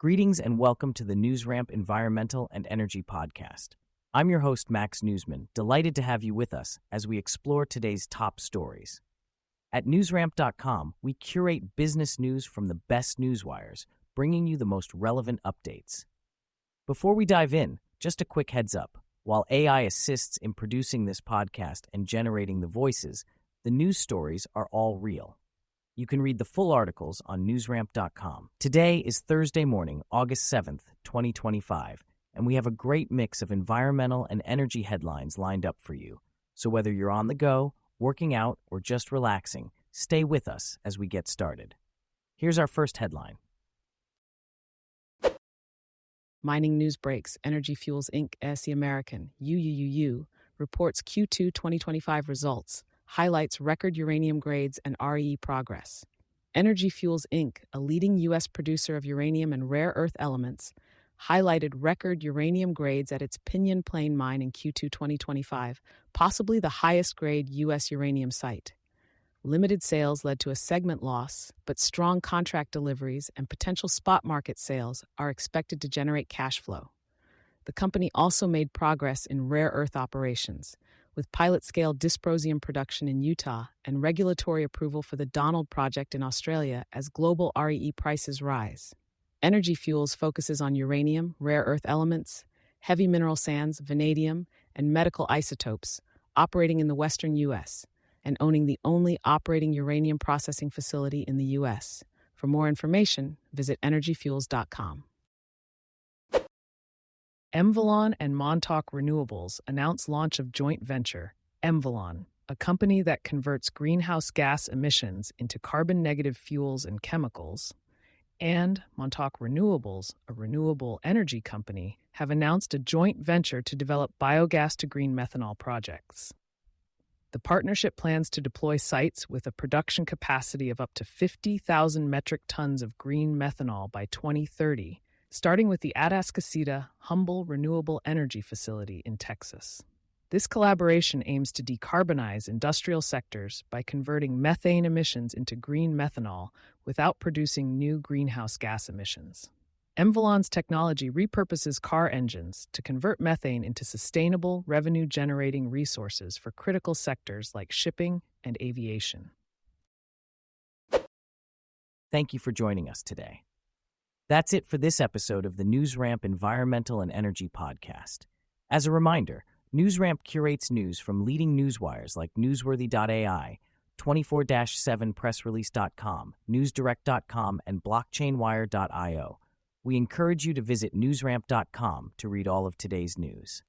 Greetings and welcome to the NewsRamp Environmental and Energy Podcast. I'm your host, Max Newsman, delighted to have you with us as we explore today's top stories. At newsramp.com, we curate business news from the best newswires, bringing you the most relevant updates. Before we dive in, just a quick heads up. While AI assists in producing this podcast and generating the voices, the news stories are all real. You can read the full articles on newsramp.com. Today is Thursday morning, August 7th, 2025, and we have a great mix of environmental and energy headlines lined up for you. So whether you're on the go, working out, or just relaxing, stay with us as we get started. Here's our first headline. Mining news breaks. Energy Fuels Inc. SE American, UUUU, reports Q2 2025 results, highlights record uranium grades and RE progress. Energy Fuels Inc., a leading U.S. producer of uranium and rare earth elements, highlighted record uranium grades at its Pinyon Plain mine in Q2 2025, possibly the highest grade U.S. uranium site. Limited sales led to a segment loss, but strong contract deliveries and potential spot market sales are expected to generate cash flow. The company also made progress in rare earth operations, with pilot-scale dysprosium production in Utah and regulatory approval for the Donald Project in Australia as global RE prices rise. Energy Fuels focuses on uranium, rare earth elements, heavy mineral sands, vanadium, and medical isotopes, operating in the western U.S., and owning the only operating uranium processing facility in the U.S. For more information, visit energyfuels.com. Emvolon and Montauk Renewables announce launch of joint venture, Emvolon, a company that converts greenhouse gas emissions into carbon-negative fuels and chemicals, and Montauk Renewables, a renewable energy company, have announced a joint venture to develop biogas-to-green methanol projects. The partnership plans to deploy sites with a production capacity of up to 50,000 metric tons of green methanol by 2030, starting with the Atascocita Humble Renewable Energy Facility in Texas. This collaboration aims to decarbonize industrial sectors by converting methane emissions into green methanol without producing new greenhouse gas emissions. Emvolon's technology repurposes car engines to convert methane into sustainable, revenue-generating resources for critical sectors like shipping and aviation. Thank you for joining us today. That's it for this episode of the NewsRamp Environmental and Energy Podcast. As a reminder, NewsRamp curates news from leading newswires like Newsworthy.ai, 24-7pressrelease.com, NewsDirect.com, and BlockchainWire.io. We encourage you to visit newsramp.com to read all of today's news.